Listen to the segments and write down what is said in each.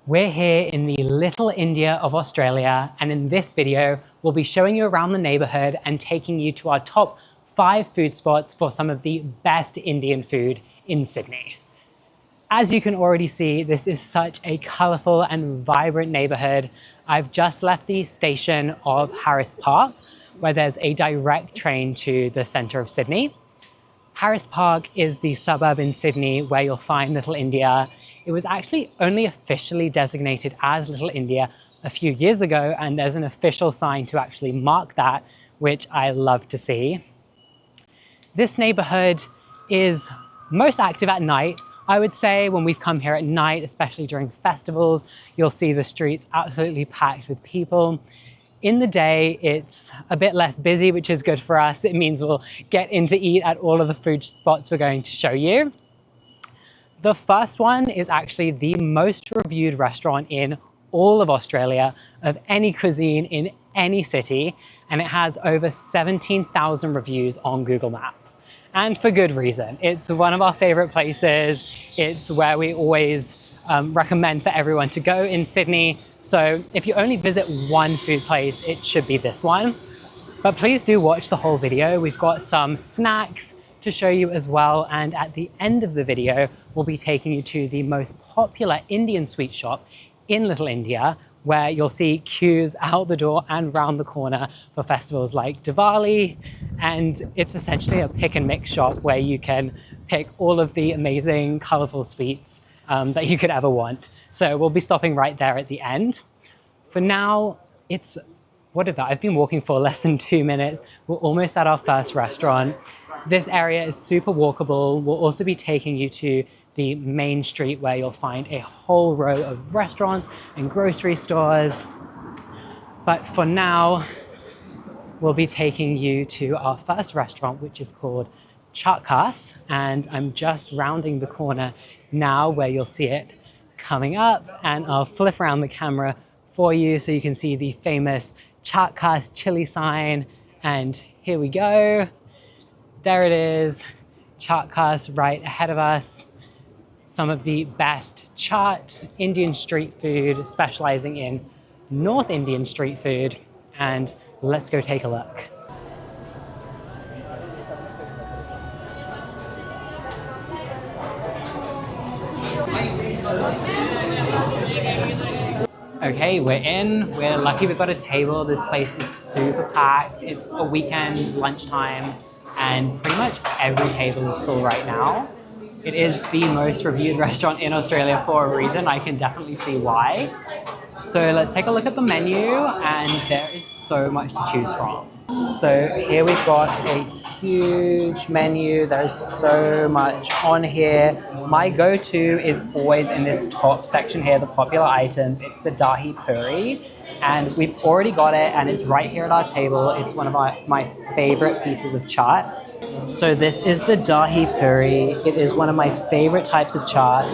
We're here in the Little India of Australia, and in this video, we'll be showing you around the neighborhood and taking you to our top 5 food spots for some of the best Indian food in Sydney. As you can already see, this is such a colorful and vibrant neighborhood. I've just left the station of Harris Park, where there's a direct train to the center of Sydney. Harris Park is the suburb in Sydney where you'll find Little India. It was actually only officially designated as Little India a few years ago, and there's an official sign to actually mark that, which I love to see. This neighborhood is most active at night. I would say when we've come here at night, especially during festivals, you'll see the streets absolutely packed with people. In the day, it's a bit less busy, which is good for us. It means we'll get in to eat at all of the food spots we're going to show you. The first one is actually the most reviewed restaurant in all of Australia of any cuisine in any city, and it has over 17,000 reviews on Google Maps. And for good reason. It's one of our favorite places. It's where we always recommend for everyone to go in Sydney. So if you only visit one food place, it should be this one. But please do watch the whole video. We've got some snacks to show you as well. And at the end of the video, we'll be taking you to the most popular Indian sweet shop in Little India, where you'll see queues out the door and round the corner for festivals like Diwali. And it's essentially a pick and mix shop where you can pick all of the amazing, colorful sweets that you could ever want. So we'll be stopping right there at the end. For now, I've been walking for less than 2 minutes. We're almost at our first restaurant. This area is super walkable. We'll also be taking you to the main street where you'll find a whole row of restaurants and grocery stores. But for now, we'll be taking you to our first restaurant, which is called Chatkazz. And I'm just rounding the corner now where you'll see it coming up, and I'll flip around the camera for you so you can see the famous Chatkazz chili sign. And here we go. There it is, Chatkazz right ahead of us. Some of the best chaat Indian street food, specializing in North Indian street food. And let's go take a look. Okay, we're in. We're lucky we've got a table. This place is super packed. It's a weekend, lunchtime, and pretty much every table is full right now. It is the most reviewed restaurant in Australia for a reason. I can definitely see why. So let's take a look at the menu, and there is so much to choose from. So here we've got a huge menu. There's so much on here. My go-to is always in this top section here, the popular items. It's the Dahi Puri, and we've already got it, and it's right here at our table. It's one of my favorite pieces of chaat. So this is the Dahi Puri. It is one of my favorite types of chaat.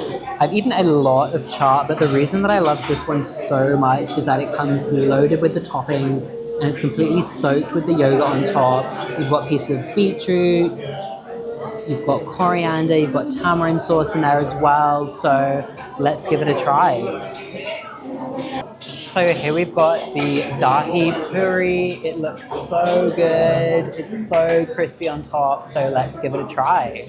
I've eaten a lot of chaat, but the reason that I love this one so much is that it comes loaded with the toppings, and it's completely soaked with the yogurt on top. You've got pieces of beetroot, you've got coriander, you've got tamarind sauce in there as well. So let's give it a try. So here we've got the Dahi Puri. It looks so good. It's so crispy on top. So let's give it a try.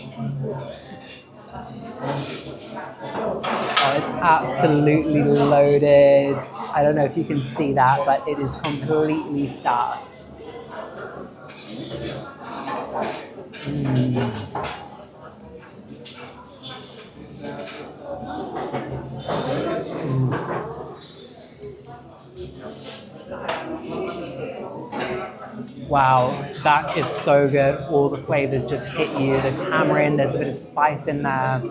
Oh, it's absolutely loaded. I don't know if you can see that, but it is completely stuffed. Wow, that is so good. All the flavors just hit you. The tamarind, there's a bit of spice in there,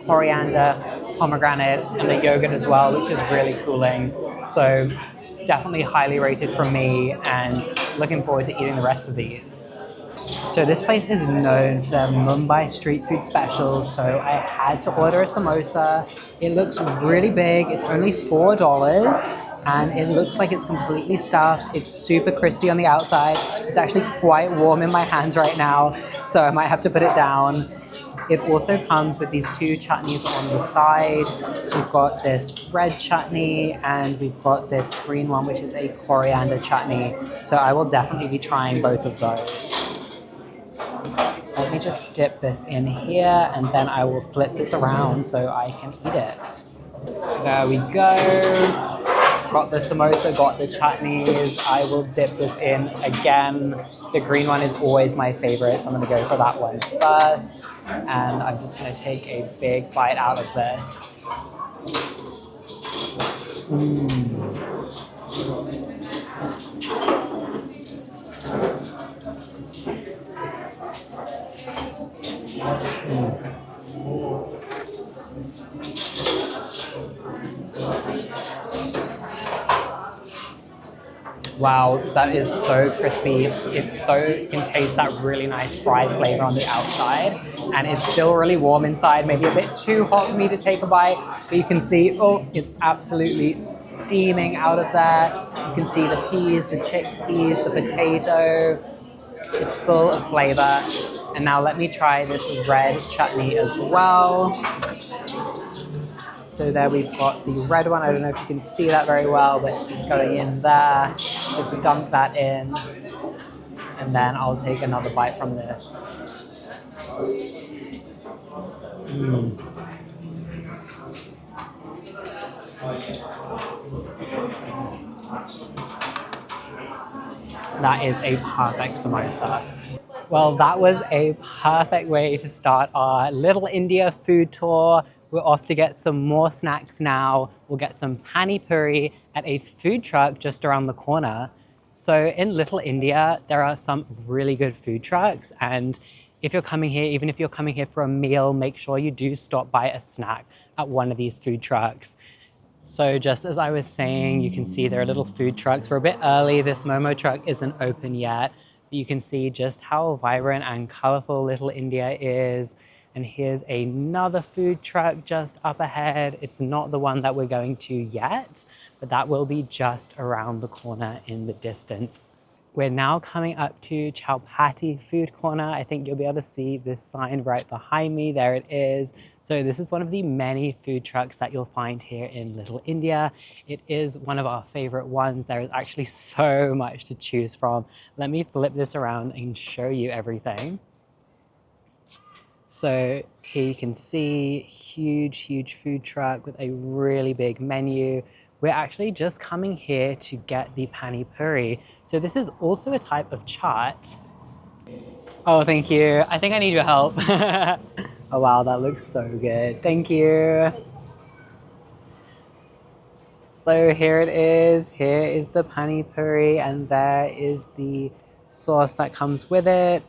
coriander, pomegranate, and the yogurt as well, which is really cooling. So definitely highly rated from me, and looking forward to eating the rest of these. So this place is known for their Mumbai street food specials, so I had to order a samosa. It looks really big. It's only $4. And it looks like it's completely stuffed. It's super crispy on the outside. It's actually quite warm in my hands right now, so I might have to put it down. It also comes with these two chutneys on the side. We've got this red chutney and we've got this green one, which is a coriander chutney. So I will definitely be trying both of those. Let me just dip this in here and then I will flip this around so I can eat it. There we go. Got the samosa, got the chutneys. I will dip this in again. The green one is always my favorite, so I'm gonna go for that one first. And I'm just gonna take a big bite out of this. Wow, that is so crispy. You can taste that really nice fried flavor on the outside, and it's still really warm inside, maybe a bit too hot for me to take a bite, but you can see, oh, it's absolutely steaming out of there. You can see the peas, the chickpeas, the potato. It's full of flavor. And now let me try this red chutney as well. So there we've got the red one. I don't know if you can see that very well, but it's going in there. Just dunk that in. And then I'll take another bite from this. That is a perfect samosa. Well, that was a perfect way to start our Little India food tour. We're off to get some more snacks now. We'll get some Pani Puri at a food truck just around the corner. So in Little India, there are some really good food trucks. And if you're coming here, even if you're coming here for a meal, make sure you do stop by a snack at one of these food trucks. So just as I was saying, you can see there are little food trucks. We're a bit early. This Momo truck isn't open yet. But you can see just how vibrant and colorful Little India is. And here's another food truck just up ahead. It's not the one that we're going to yet, but that will be just around the corner in the distance. We're now coming up to Chawpatee Food Corner. I think you'll be able to see this sign right behind me. There it is. So this is one of the many food trucks that you'll find here in Little India. It is one of our favorite ones. There is actually so much to choose from. Let me flip this around and show you everything. So here you can see huge food truck with a really big menu. We're actually just coming here to get the Pani Puri. So this is also a type of chaat. Oh, thank you. I think I need your help. Oh wow, that looks so good. Thank you. So here it is. Here is the Pani Puri and there is the sauce that comes with it.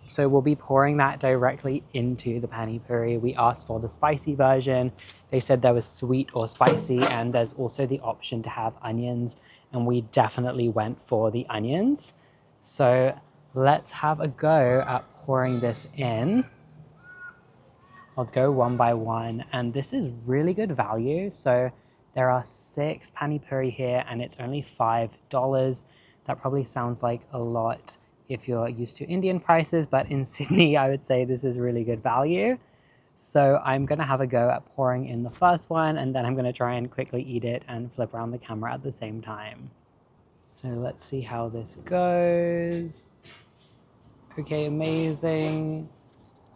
So we'll be pouring that directly into the Pani Puri. We asked for the spicy version. They said there was sweet or spicy, and there's also the option to have onions, and we definitely went for the onions. So let's have a go at pouring this in. I'll go one by one, and this is really good value. So there are 6 Pani Puri here, and it's only $5. That probably sounds like a lot if you're used to Indian prices, but in Sydney, I would say this is really good value. So I'm gonna have a go at pouring in the first one, and then I'm gonna try and quickly eat it and flip around the camera at the same time. So let's see how this goes. Okay, amazing.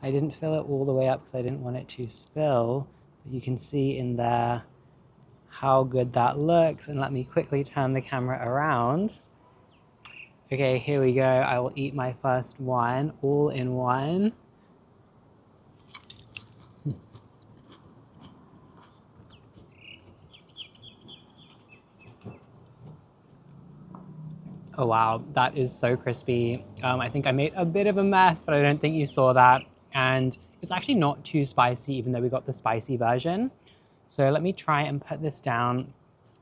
I didn't fill it all the way up because I didn't want it to spill, but you can see in there how good that looks. And let me quickly turn the camera around. Okay, here we go. I will eat my first one, all in one. Oh wow, that is so crispy. I think I made a bit of a mess, but I don't think you saw that. And it's actually not too spicy, even though we got the spicy version. So let me try and put this down,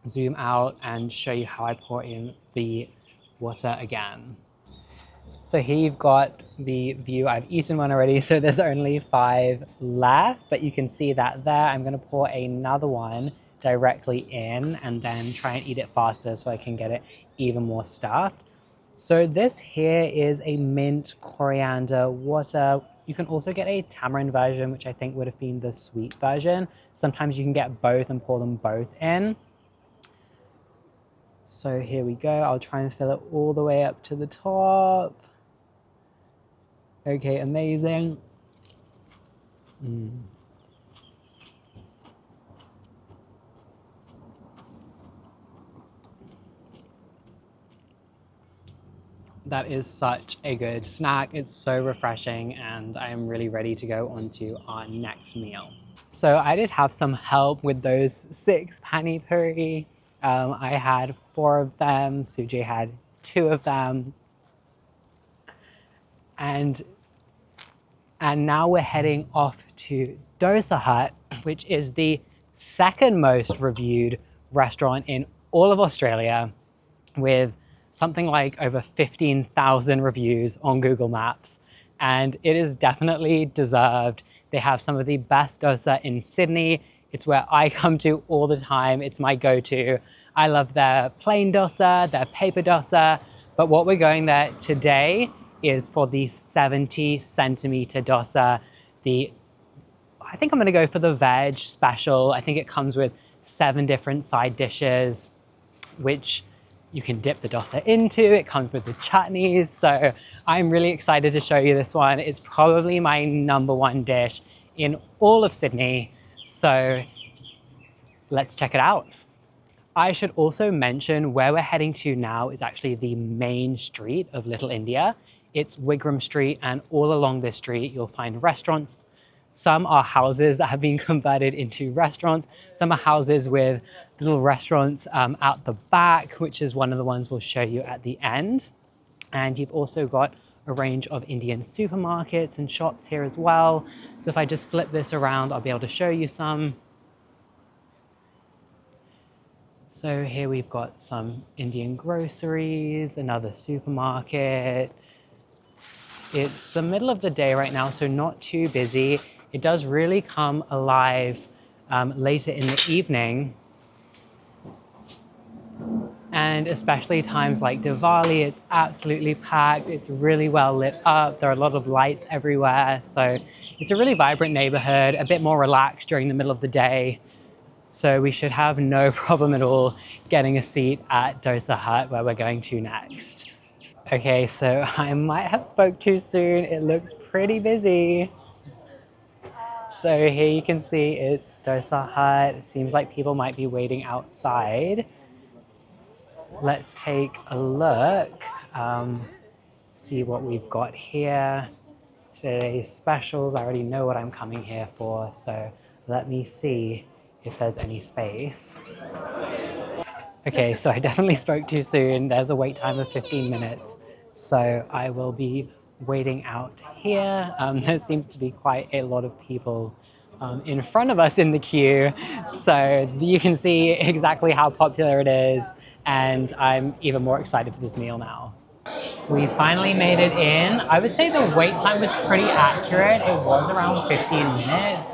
zoom out, and show you how I pour in the water again. So here you've got the view. I've eaten one already, so there's only 5 left, but you can see that there. I'm gonna pour another one directly in and then try and eat it faster so I can get it even more stuffed. So this here is a mint coriander water. You can also get a tamarind version, which I think would have been the sweet version. Sometimes you can get both and pour them both in. So here we go. I'll try and fill it all the way up to the top. Okay, amazing. That is such a good snack. It's so refreshing and I am really ready to go on to our next meal. So I did have some help with those 6 Pani Puri. I had 4 of them, Sujay had 2 of them. And now we're heading off to Dosa Hut, which is the second most reviewed restaurant in all of Australia, with something like over 15,000 reviews on Google Maps. And it is definitely deserved. They have some of the best dosa in Sydney. It's where I come to all the time. It's my go-to. I love their plain dosa, their paper dosa, but what we're going there today is for the 70-centimeter dosa. I think I'm gonna go for the veg special. I think it comes with 7 different side dishes, which you can dip the dosa into. It comes with the chutneys. So I'm really excited to show you this one. It's probably my #1 dish in all of Sydney. So let's check it out. I should also mention where we're heading to now is actually the main street of Little India. It's Wigram Street, and all along this street you'll find restaurants. Some are houses that have been converted into restaurants. Some are houses with little restaurants out the back, which is one of the ones we'll show you at the end. And you've also got a range of Indian supermarkets and shops here as well. So if I just flip this around, I'll be able to show you some. So here we've got some Indian groceries, another supermarket. It's the middle of the day right now, so not too busy. It does really come alive later in the evening. And especially times like Diwali, it's absolutely packed. It's really well lit up. There are a lot of lights everywhere. So it's a really vibrant neighborhood, a bit more relaxed during the middle of the day. So we should have no problem at all getting a seat at Dosa Hut, where we're going to next. Okay, so I might have spoke too soon. It looks pretty busy. So here you can see it's Dosa Hut. It seems like people might be waiting outside. Let's take a look, see what we've got here. Today's specials, I already know what I'm coming here for, so let me see if there's any space. Okay, so I definitely spoke too soon. There's a wait time of 15 minutes, so I will be waiting out here. There seems to be quite a lot of people in front of us in the queue, so you can see exactly how popular it is, and I'm even more excited for this meal now. We finally made it in. I would say the wait time was pretty accurate. It was around 15 minutes.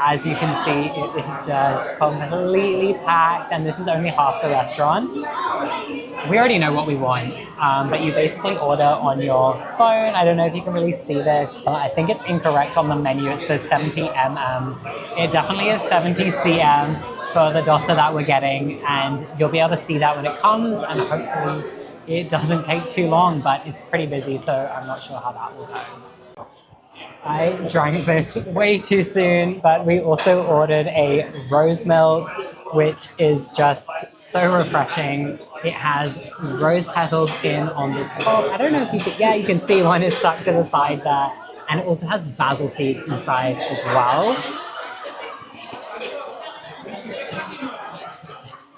As you can see, it is just completely packed, and this is only half the restaurant. We already know what we want, but you basically order on your phone. I don't know if you can really see this, but I think it's incorrect on the menu. It says 70 mm. It definitely is 70 cm for the dosa that we're getting, and you'll be able to see that when it comes, and hopefully it doesn't take too long, but it's pretty busy, so I'm not sure how that will go. I drank this way too soon, but we also ordered a rose milk, which is just so refreshing. It has rose petals in on the top. I don't know if you can, yeah, you can see one is stuck to the side there. And it also has basil seeds inside as well.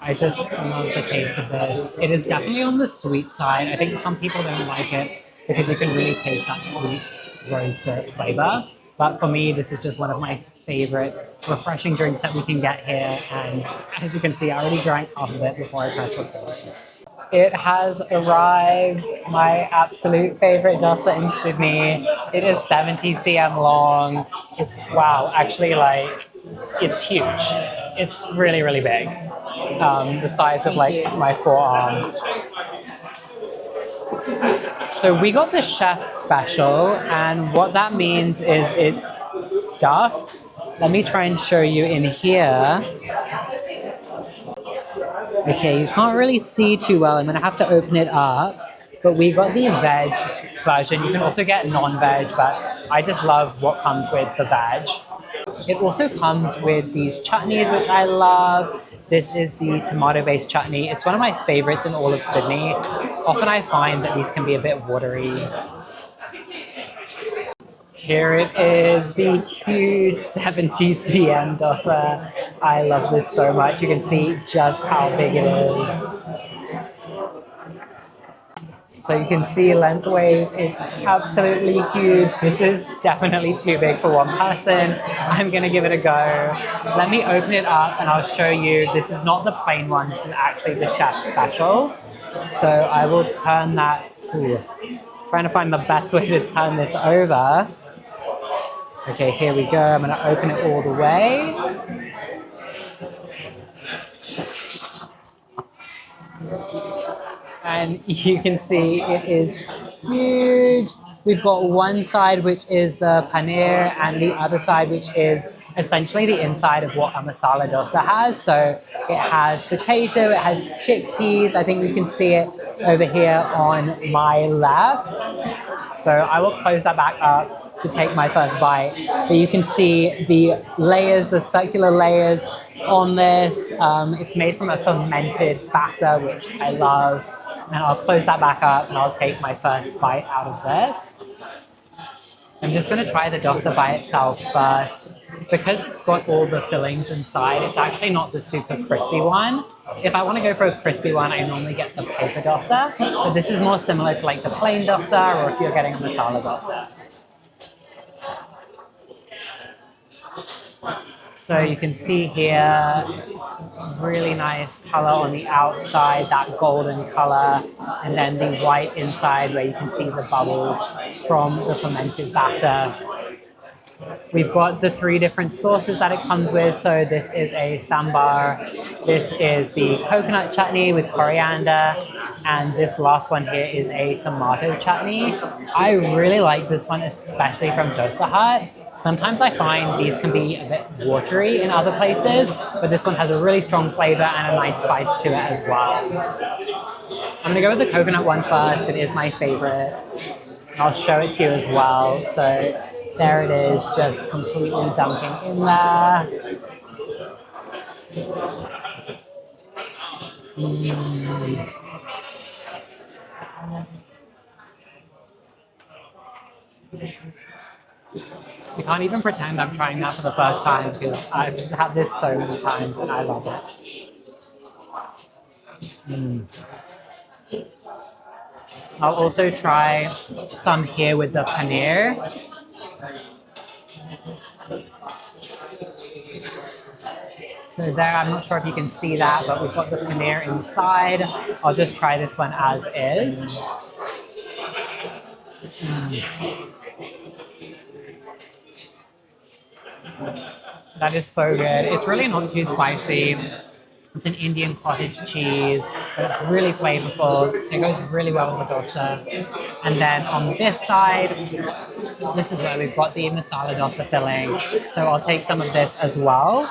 I just love the taste of this. It is definitely on the sweet side. I think some people don't like it because you can really taste that sweet rose syrup flavor. But for me, this is just one of my favorite refreshing drinks that we can get here. And as you can see, I already drank half of it before I pressed record. It has arrived, my absolute favorite dosa in Sydney. It is 70 cm long. It's, wow, actually like, it's huge. It's really, really big. The size of like my forearm. So we got the chef's special, and what that means is it's stuffed. Let me try and show you in here. Okay, you can't really see too well. I'm gonna have to open it up. But we got the veg version. You can also get non-veg, but I just love what comes with the veg. It also comes with these chutneys, which I love. This is the tomato-based chutney. It's one of my favorites in all of Sydney. Often I find that these can be a bit watery. Here it is, the huge 70 cm dosa. I love this so much. You can see just how big it is. So you can see lengthways, it's absolutely huge. This is definitely too big for one person. I'm gonna give it a go. Let me open it up and I'll show you. This is not the plain one, this is actually the chef's special. So I will turn that, trying to find the best way to turn this over. Okay, here we go. I'm gonna open it all the way. And you can see it is huge. We've got one side which is the paneer and the other side which is essentially the inside of what a masala dosa has. So it has potato, it has chickpeas. I think you can see it over here on my left. So I will close that back up to take my first bite. But you can see the layers, the circular layers on this. It's made from a fermented batter, which I love. And I'll close that back up and I'll take my first bite out of this. I'm just going to try the dosa by itself first. Because it's got all the fillings inside, it's actually not the super crispy one. If I want to go for a crispy one, I normally get the paper dosa. But this is more similar to like the plain dosa or if you're getting a masala dosa. So you can see here, really nice color on the outside, that golden color, and then the white inside where you can see the bubbles from the fermented batter. We've got the 3 different sauces that it comes with. So this is a sambar, this is the coconut chutney with coriander, and this last one here is a tomato chutney. I really like this one, especially from Dosa Hut. Sometimes I find these can be a bit watery in other places, but this one has a really strong flavor and a nice spice to it as well. I'm gonna go with the coconut one first. It is my favorite. I'll show it to you as well. So there it is, just completely dunking in there. I can't even pretend I'm trying that for the first time because I've just had this so many times and I love it. I'll also try some here with the paneer. So there, I'm not sure if you can see that, but we've got the paneer inside. I'll just try this one as is. That is so good. It's really not too spicy. It's an Indian cottage cheese, but it's really flavorful. It goes really well with the dosa. And then on this side, this is where we've got the masala dosa filling. So I'll take some of this as well.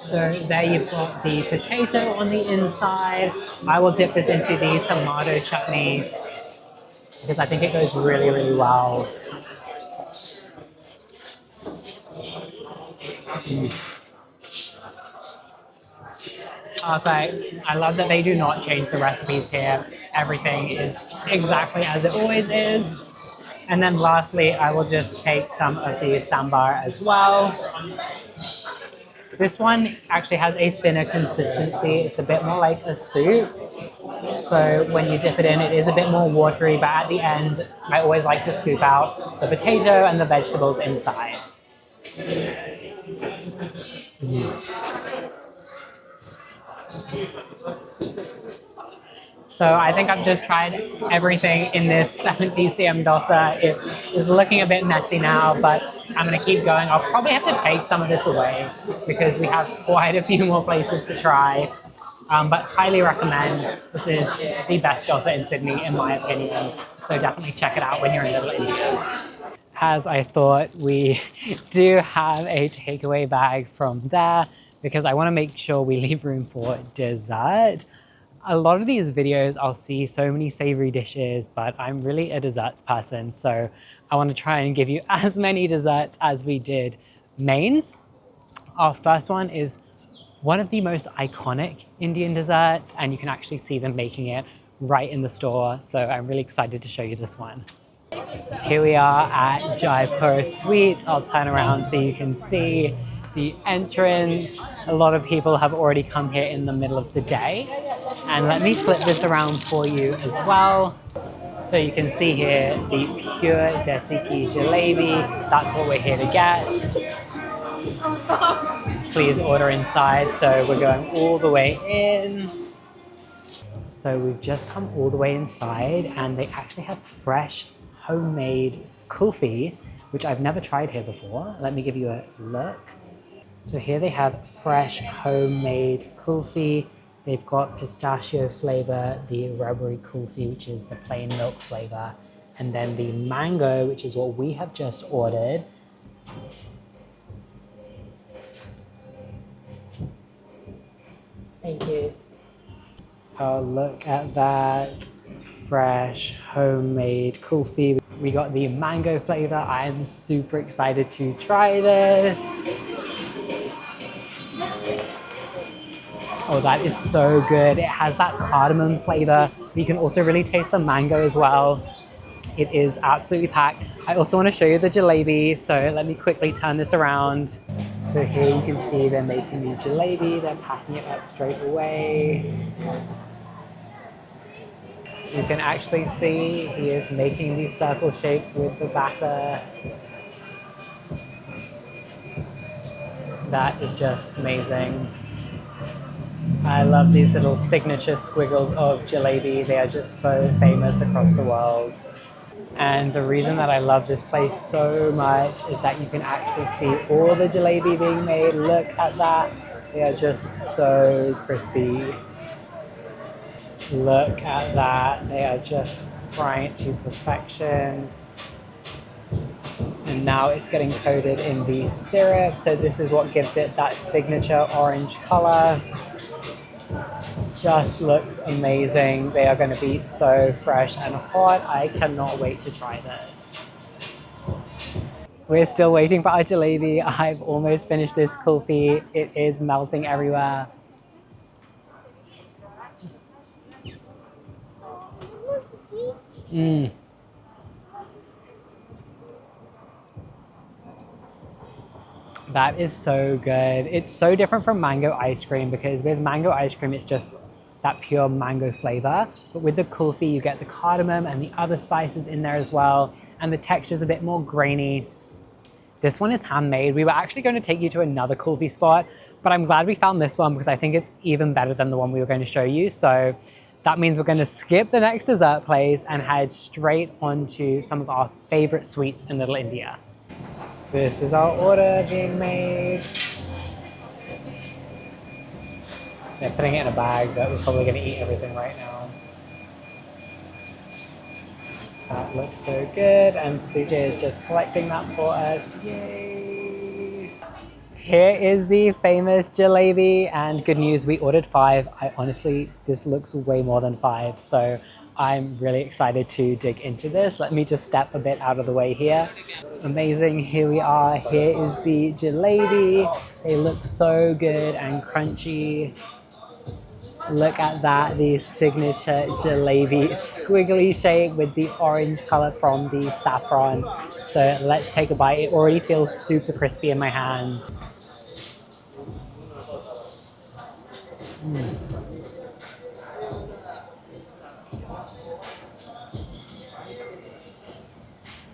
So there you've got the potato on the inside. I will dip this into the tomato chutney because I think it goes really, really well. Perfect. I love that they do not change the recipes here. Everything is exactly as it always is. And then lastly, I will just take some of the sambar as well. This one actually has a thinner consistency. It's a bit more like a soup. So when you dip it in, it is a bit more watery, but at the end, I always like to scoop out the potato and the vegetables inside. So I think I've just tried everything in this 70 cm dosa. It is looking a bit messy now, but I'm gonna keep going. I'll probably have to take some of this away because we have quite a few more places to try. But highly recommend. This is the best dosa in Sydney, in my opinion. So definitely check it out when you're in Little India. As I thought, we do have a takeaway bag from there because I want to make sure we leave room for dessert. A lot of these videos, I'll see so many savory dishes, but I'm really a desserts person. So I want to try and give you as many desserts as we did mains. Our first one is one of the most iconic Indian desserts, and you can actually see them making it right in the store. So I'm really excited to show you this one. Here we are at Jaipur Sweets. I'll turn around so you can see the entrance. A lot of people have already come here in the middle of the day. And let me flip this around for you as well. So you can see here the pure Desi ghee jalebi. That's what we're here to get. Please order inside. So we're going all the way in. So we've just come all the way inside and they actually have fresh homemade kulfi, which I've never tried here before. Let me give you a look. So here they have fresh homemade kulfi. They've got pistachio flavor, the rubbery kulfi, which is the plain milk flavor, and then the mango, which is what we have just ordered. Thank you. Oh, look at that fresh homemade kulfi. We got the mango flavor. I am super excited to try this. Oh, that is so good. It has that cardamom flavor. You can also really taste the mango as well. It is absolutely packed. I also want to show you the jalebi. So let me quickly turn this around. So here you can see they're making the jalebi. They're packing it up straight away. You can actually see he is making these circle shapes with the batter. That is just amazing. I love these little signature squiggles of jalebi. They are just so famous across the world. And the reason that I love this place so much is that you can actually see all the jalebi being made. Look at that. They are just so crispy. Look at that. They are just frying it to perfection. And now it's getting coated in the syrup. So this is what gives it that signature orange color. Just looks amazing. They are going to be so fresh and hot. I cannot wait to try this. We're still waiting for our jalebi. I've almost finished this kulfi. It is melting everywhere. That is so good. It's so different from mango ice cream because with mango ice cream, it's just that pure mango flavor. But with the kulfi, you get the cardamom and the other spices in there as well. And the texture is a bit more grainy. This one is handmade. We were actually going to take you to another kulfi spot, but I'm glad we found this one because I think it's even better than the one we were going to show you. So that means we're going to skip the next dessert place and head straight onto some of our favorite sweets in Little India. This is our order being made. They're putting it in a bag, but we're probably going to eat everything right now. That looks so good, and Sujay is just collecting that for us. Yay! Here is the famous jalebi, and good news, we ordered 5. Honestly, this looks way more than 5, so I'm really excited to dig into this. Let me just step a bit out of the way here. Amazing, here we are. Here is the jalebi. They look so good and crunchy. Look at that, the signature jalebi squiggly shape with the orange color from the saffron. So let's take a bite. It already feels super crispy in my hands.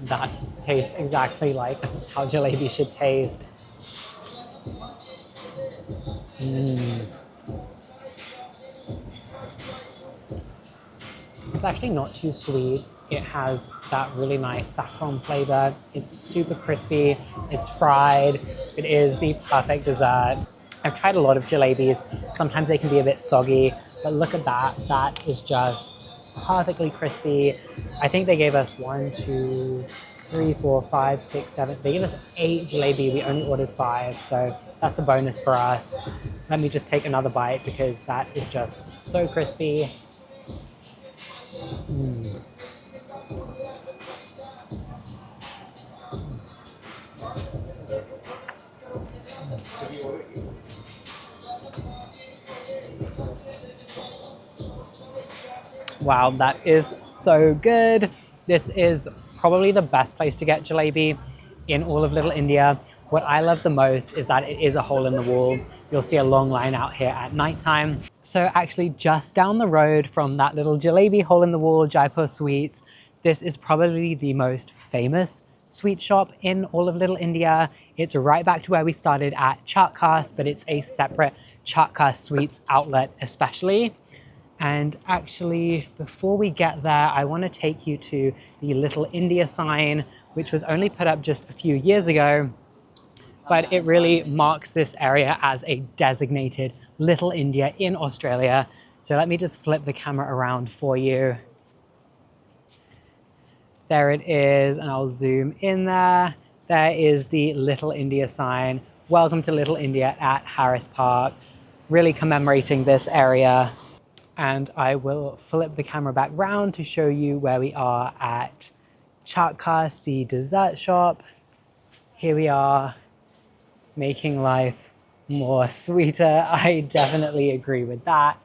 That tastes exactly like how jalebi should taste. It's actually not too sweet. It has that really nice saffron flavor. It's super crispy. It's fried. It is the perfect dessert. I've tried a lot of jalebis. Sometimes they can be a bit soggy, but look at that. That is just perfectly crispy. I think they gave us 1, 2, 3, 4, 5, 6, 7. They gave us 8 jalebi. We only ordered 5, so that's a bonus for us. Let me just take another bite because that is just so crispy. Wow, that is so good. This is probably the best place to get jalebi in all of Little India. What I love the most is that it is a hole in the wall. You'll see a long line out here at nighttime. So actually just down the road from that little jalebi hole in the wall, Jaipur Sweets, this is probably the most famous sweet shop in all of Little India. It's right back to where we started at Chatkazz, but it's a separate Chatkazz Sweets outlet especially. And actually, before we get there, I want to take you to the Little India sign, which was only put up just a few years ago, but it really marks this area as a designated Little India in Australia. So let me just flip the camera around for you. There it is, and I'll zoom in there. There is the Little India sign. Welcome to Little India at Harris Park, really commemorating this area. And I will flip the camera back round to show you where we are at Chatkazz, the dessert shop. Here we are, making life more sweeter. I definitely agree with that.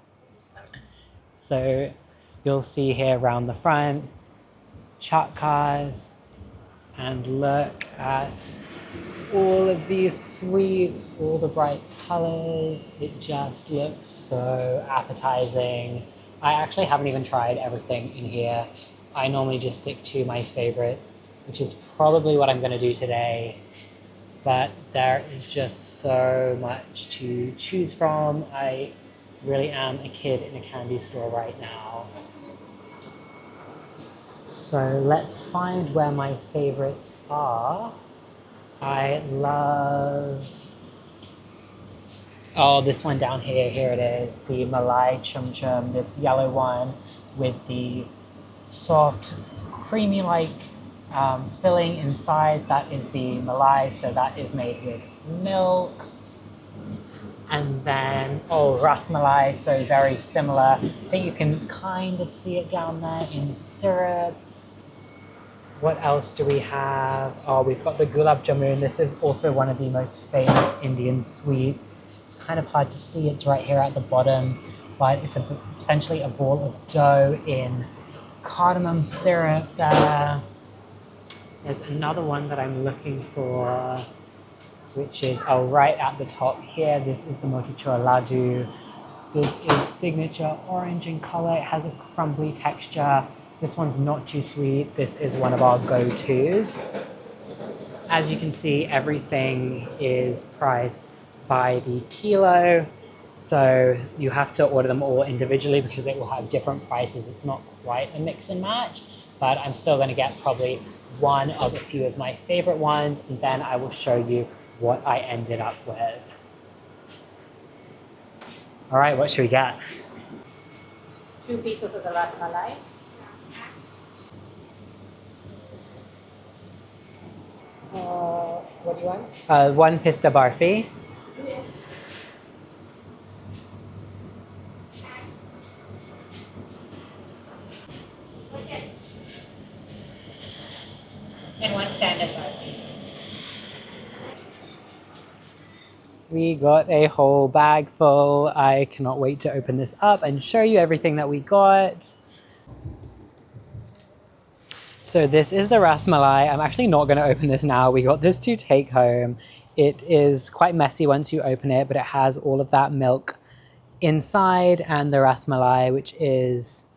So you'll see here around the front, Chatkazz, and look at all of these sweets, all the bright colors. It just looks so appetizing. I actually haven't even tried everything in here. I normally just stick to my favorites, which is probably what I'm going to do today. But there is just so much to choose from. I really am a kid in a candy store right now. So let's find where my favorites are. I love, oh, this one down here, here it is, the Malai Chum Chum, this yellow one with the soft, creamy-like filling inside. That is the Malai, so that is made with milk. And then, oh, Ras Malai, so very similar. I think you can kind of see it down there in syrup. What else do we have? Oh, we've got the Gulab Jamun. This is also one of the most famous Indian sweets. It's kind of hard to see. It's right here at the bottom, but it's essentially a ball of dough in cardamom syrup there. There's another one that I'm looking for, which is right at the top here. This is the Motichur Laddu. This is signature orange in color. It has a crumbly texture. This one's not too sweet. This is one of our go-tos. As you can see, everything is priced by the kilo. So you have to order them all individually because they will have different prices. It's not quite a mix and match, but I'm still going to get probably one of a few of my favorite ones, and then I will show you what I ended up with. All right, what should we get? 2 pieces of the Ras Malai. What do you want? 1 pista barfi. Yes. And 1 standard barfi. We got a whole bag full. I cannot wait to open this up and show you everything that we got. So this is the Ras Malai. I'm actually not going to open this now. We got this to take home. It is quite messy once you open it, but it has all of that milk inside and the Ras Malai, which is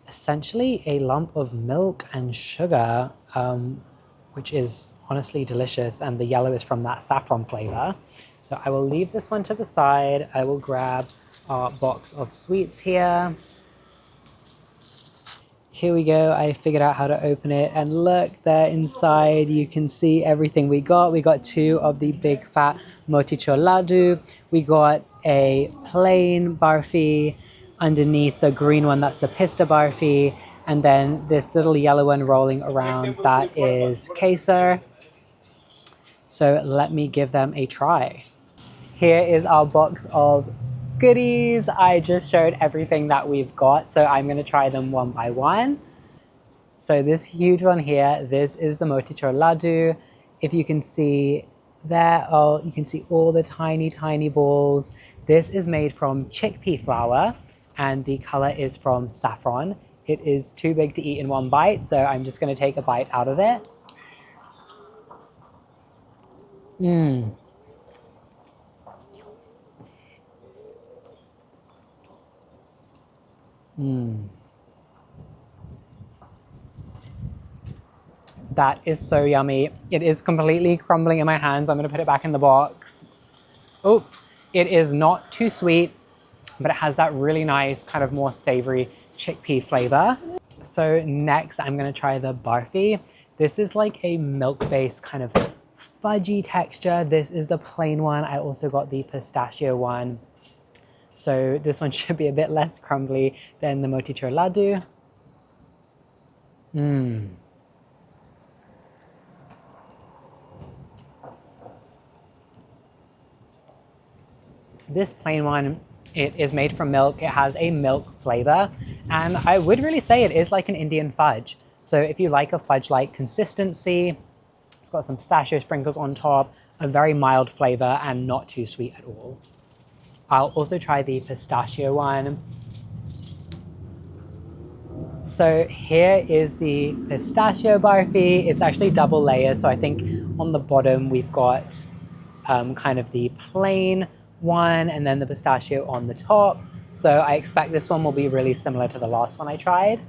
essentially a lump of milk and sugar, which is honestly delicious. And the yellow is from that saffron flavor. So I will leave this one to the side. I will grab our box of sweets here. here we go. I figured out how to open it, and look there inside. You can see everything we got. We got 2 of the big fat motichur laddu. We got a plain barfi. Underneath the green one, that's the pista barfi. And then this little yellow one rolling around, that is kesar. So let me give them a try. Here is our box of goodies. I just showed everything that we've got, so I'm gonna try them one by one. So this huge one here, this is the motichur laddu. If you can see there, oh, you can see all the tiny, tiny balls. This is made from chickpea flour, and the color is from saffron. It is too big to eat in one bite, so I'm just gonna take a bite out of it. That is so yummy. It is completely crumbling in my hands. I'm gonna put it back in the box. Oops. It is not too sweet, but it has that really nice, kind of more savory chickpea flavor. So next I'm gonna try the barfi. This is like a milk-based kind of fudgy texture. This is the plain one. I also got the pistachio one. So this one should be a bit less crumbly than the motichur laddu. This plain one, it is made from milk. It has a milk flavor, and I would really say it is like an Indian fudge. So if you like a fudge-like consistency, it's got some pistachio sprinkles on top, a very mild flavor, and not too sweet at all. I'll also try the pistachio one. So here is the pistachio barfi. It's actually double layer, so I think on the bottom we've got kind of the plain one and then the pistachio on the top. So I expect this one will be really similar to the last one I tried.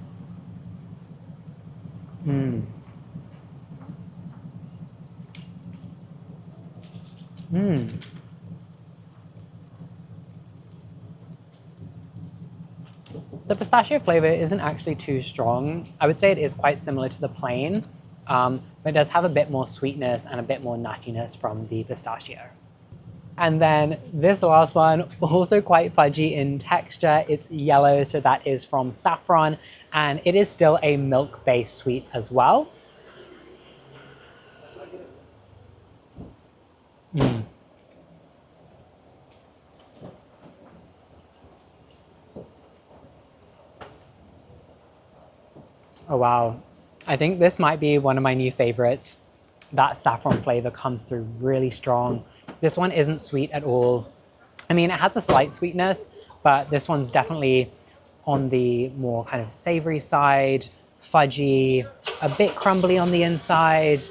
The pistachio flavor isn't actually too strong. I would say it is quite similar to the plain, but it does have a bit more sweetness and a bit more nuttiness from the pistachio. And then this last one, also quite fudgy in texture. It's yellow, so that is from saffron, and it is still a milk-based sweet as well. Oh wow, I think this might be one of my new favorites. That saffron flavor comes through really strong. This one isn't sweet at all. I mean, it has a slight sweetness, but this one's definitely on the more kind of savory side, fudgy, a bit crumbly on the inside.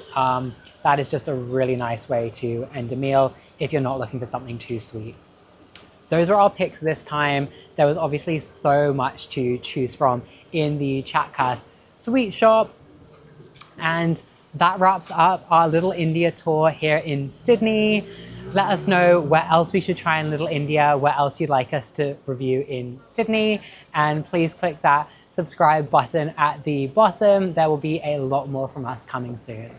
That is just a really nice way to end a meal if you're not looking for something too sweet. Those were our picks this time. There was obviously so much to choose from in the Chatkazz sweet shop. And that wraps up our Little India tour here in Sydney. Let us know where else we should try in Little India, where else you'd like us to review in Sydney. And please click that subscribe button at the bottom. There will be a lot more from us coming soon.